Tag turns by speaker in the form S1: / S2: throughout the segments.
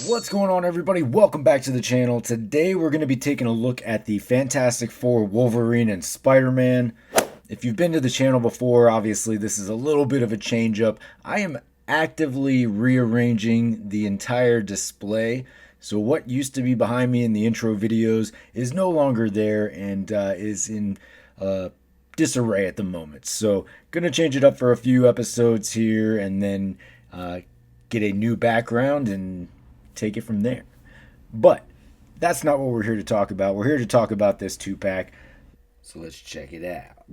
S1: What's going on, everybody? Welcome back to the channel. Today we're going to be taking a look at the Fantastic Four Wolverine and Spider-Man. If you've been to the channel before, obviously this is a little bit of a change up. I am actively rearranging the entire display. So what used to be behind me in the intro videos is no longer there and is in disarray at the moment. So going to change it up for a few episodes here and then get a new background and take it from there. But that's not what we're here to talk about. We're here to talk about this 2-pack. So let's check it out.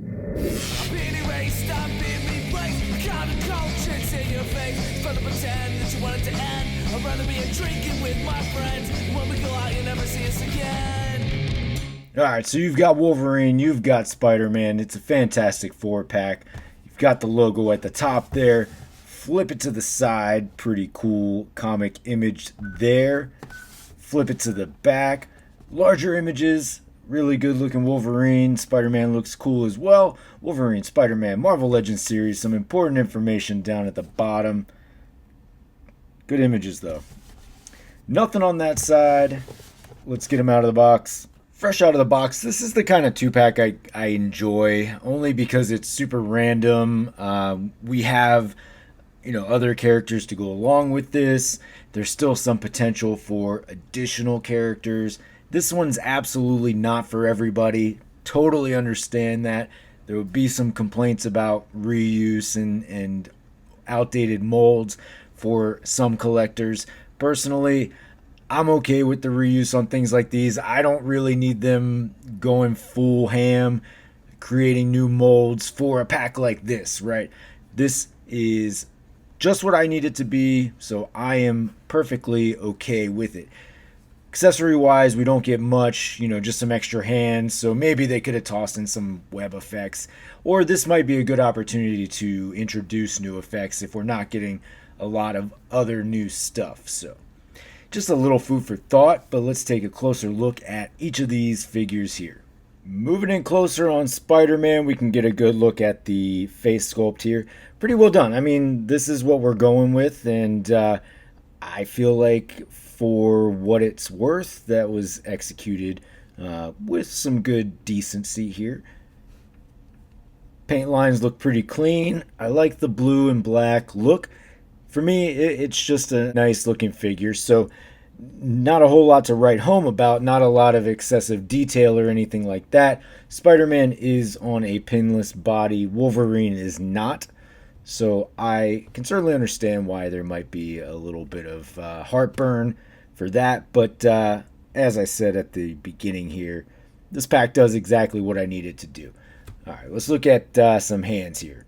S1: Alright, so you've got Wolverine, you've got Spider-Man. It's a Fantastic Four pack. You've got the logo at the top there. Flip it to the side, pretty cool comic image there. Flip it to the back, larger images, really good looking Wolverine. Spider-Man looks cool as well. Wolverine, Spider-Man, Marvel Legends series, some important information down at the bottom. Good images though. Nothing on that side. Let's get them out of the box. Fresh out of the box, this is the kind of 2-pack I enjoy, only because it's super random. We have other characters to go along with this. There's still some potential for additional characters. This one's absolutely not for everybody. Totally understand that. There would be some complaints about reuse and outdated molds for some collectors. Personally, I'm okay with the reuse on things like these. I don't really need them going full ham, creating new molds for a pack like this, right? This is just what I need it to be, so I am perfectly okay with it. Accessory wise, we don't get much, just some extra hands, so maybe they could have tossed in some web effects, or this might be a good opportunity to introduce new effects if we're not getting a lot of other new stuff. So just a little food for thought, but let's take a closer look at each of these figures here. Moving in closer on Spider-Man, we can get a good look at the face sculpt here. Pretty well done. I mean, this is what we're going with, and I feel like for what it's worth, that was executed with some good decency here. Paint lines look pretty clean. I like the blue and black look. For me, it's just a nice looking figure, so not a whole lot to write home about, not a lot of excessive detail or anything like that. Spider-Man is on a pinless body. Wolverine is not. So I can certainly understand why there might be a little bit of heartburn for that. But as I said at the beginning here, this pack does exactly what I need it to do. All right, let's look at some hands here.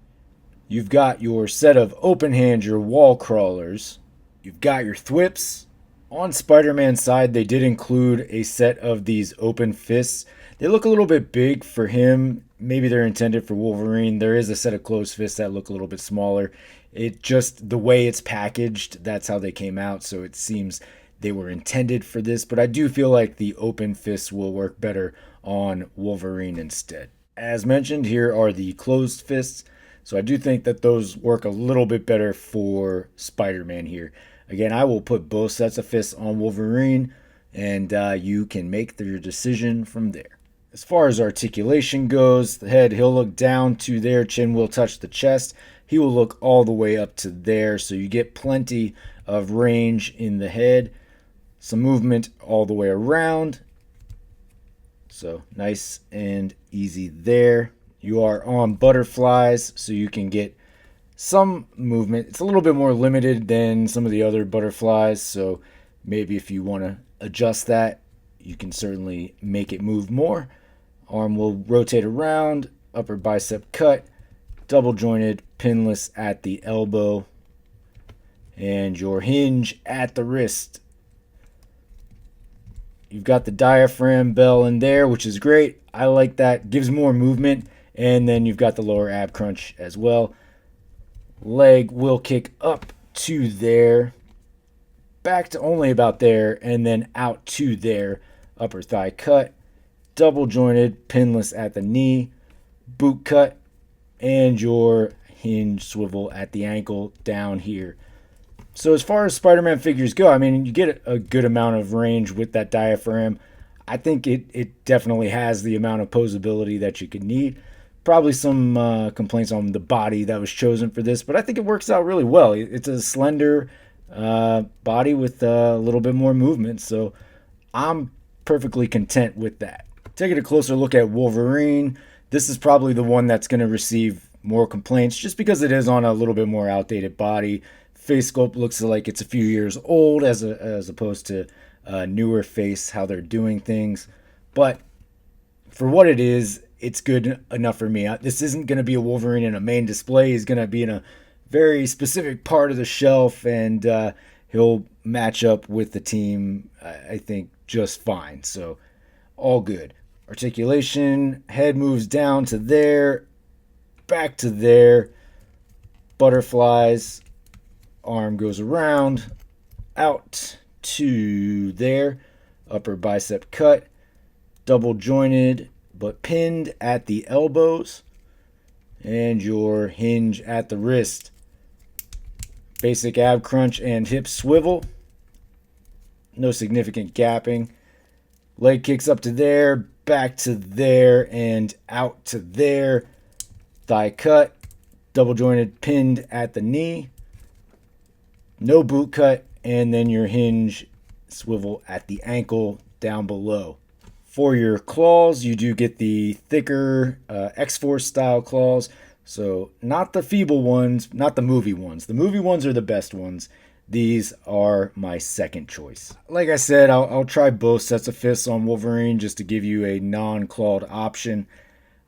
S1: You've got your set of open hands, your wall crawlers. You've got your thwips. On Spider-Man's side, they did include a set of these open fists. They look a little bit big for him. Maybe they're intended for Wolverine. There is a set of closed fists that look a little bit smaller. It just, the way it's packaged, that's how they came out. So it seems they were intended for this. But I do feel like the open fists will work better on Wolverine instead. As mentioned, here are the closed fists. So I do think that those work a little bit better for Spider-Man here. Again, I will put both sets of fists on Wolverine, and you can make your decision from there. As far as articulation goes, the head, he'll look down to there, chin will touch the chest. He will look all the way up to there, so you get plenty of range in the head. Some movement all the way around. So nice and easy there. You are on butterflies, so you can get some movement. It's a little bit more limited than some of the other butterflies, so maybe if you want to adjust that, you can certainly make it move more. Arm will rotate around, upper bicep cut, double jointed, pinless at the elbow, and your hinge at the wrist. You've got the diaphragm bell in there, which is great. I like that. Gives more movement. And then you've got the lower ab crunch as well. Leg will kick up to there, back to only about there, and then out to there. Upper thigh cut, double jointed, pinless at the knee, boot cut, and your hinge swivel at the ankle down here. So as far as Spider-Man figures go, I mean, you get a good amount of range with that diaphragm. I think it definitely has the amount of posability that you could need. Probably some complaints on the body that was chosen for this, but I think it works out really well. It's a slender body with a little bit more movement, so I'm perfectly content with that. Taking a closer look at Wolverine, this is probably the one that's going to receive more complaints just because it is on a little bit more outdated body. Face sculpt looks like it's a few years old as opposed to a newer face, how they're doing things. But for what it is, it's good enough for me. This isn't going to be a Wolverine in a main display. He's going to be in a very specific part of the shelf, and he'll match up with the team, I think, just fine. So, all good. Articulation, head moves down to there, back to there, butterflies, arm goes around, out to there, upper bicep cut, double jointed but pinned at the elbows, and your hinge at the wrist. Basic ab crunch and hip swivel, no significant gapping. Leg kicks up to there, back to there, and out to there. Thigh cut, double jointed pinned at the knee. No boot cut, and then your hinge swivel at the ankle down below. For your claws, you do get the thicker X-Force style claws. So not the feeble ones, not the movie ones. The movie ones are the best ones. These are my second choice. Like I said, I'll try both sets of fists on Wolverine just to give you a non-clawed option.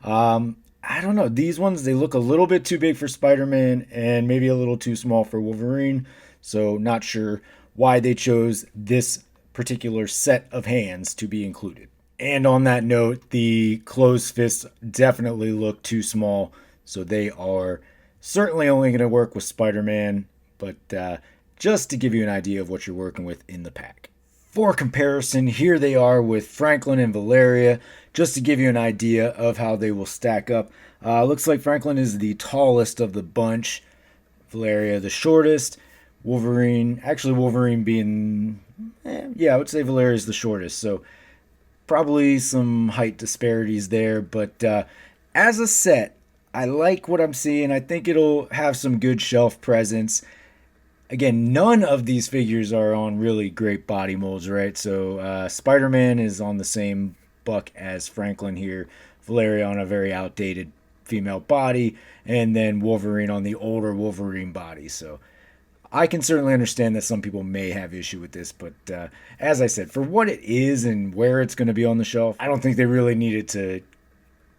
S1: I don't know. These ones, they look a little bit too big for Spider-Man and maybe a little too small for Wolverine. So not sure why they chose this particular set of hands to be included. And on that note, the closed fists definitely look too small. So they are certainly only going to work with Spider-Man. But just to give you an idea of what you're working with in the pack. For comparison, here they are with Franklin and Valeria, just to give you an idea of how they will stack up. Looks like Franklin is the tallest of the bunch, Valeria the shortest, Wolverine being, I would say Valeria is the shortest, so probably some height disparities there, but as a set, I like what I'm seeing. I think it'll have some good shelf presence. Again, none of these figures are on really great body molds, right? So Spider-Man is on the same buck as Franklin here. Valeria on a very outdated female body. And then Wolverine on the older Wolverine body. So I can certainly understand that some people may have issue with this. But as I said, for what it is and where it's going to be on the shelf, I don't think they really needed to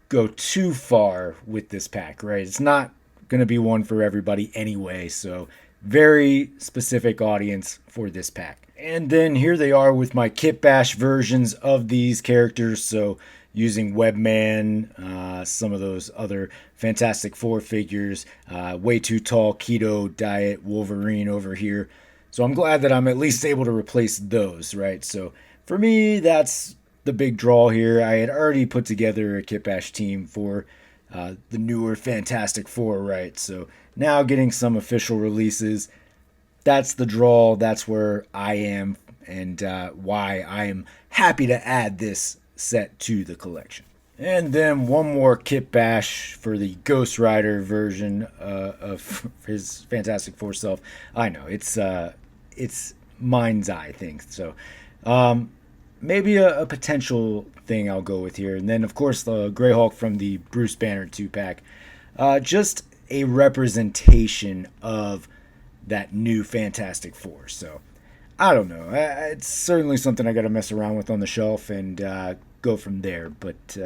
S1: go too far with this pack, right? It's not going to be one for everybody anyway. So very specific audience for this pack. And then here they are with my Kit Bash versions of these characters. So using Webman, some of those other Fantastic Four figures, Way Too Tall, Keto Diet, Wolverine over here. So I'm glad that I'm at least able to replace those, right? So for me, that's the big draw here. I had already put together a Kit Bash team for the newer Fantastic Four, right? So now getting some official releases, that's the draw. That's where I am, and why I am happy to add this set to the collection. And then one more Kit Bash for the Ghost Rider version of his Fantastic Four self. I know it's mind's eye thing. So maybe a potential thing I'll go with here. And then of course the Greyhawk from the Bruce Banner 2-pack. Just a representation of that new Fantastic Four. So I don't know. It's certainly something I got to mess around with on the shelf and go from there. But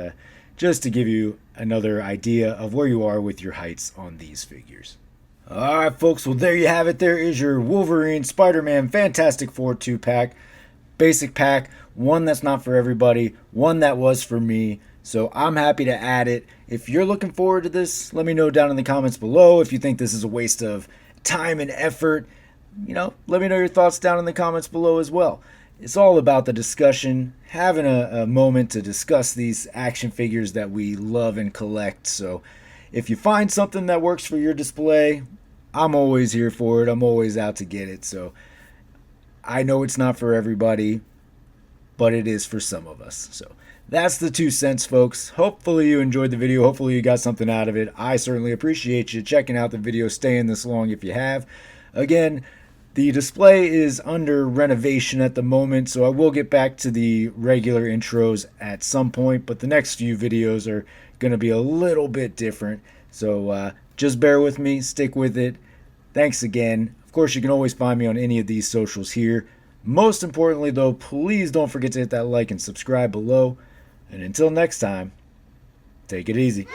S1: just to give you another idea of where you are with your heights on these figures. All right, folks. Well, there you have it. There is your Wolverine, Spider-Man, Fantastic Four 2-pack. Basic pack. One that's not for everybody. One that was for me. So I'm happy to add it. If you're looking forward to this, let me know down in the comments below. If you think this is a waste of time and effort, let me know your thoughts down in the comments below as well. It's all about the discussion, having a moment to discuss these action figures that we love and collect. So if you find something that works for your display, I'm always here for it. I'm always out to get it. So I know it's not for everybody, but it is for some of us. So that's the 2 cents, folks. Hopefully you enjoyed the video. Hopefully you got something out of it. I certainly appreciate you checking out the video, staying this long if you have. Again, the display is under renovation at the moment, so I will get back to the regular intros at some point, but the next few videos are going to be a little bit different. So just bear with me, stick with it. Thanks again. Of course, you can always find me on any of these socials here. Most importantly, though, please don't forget to hit that like and subscribe below. And until next time, take it easy.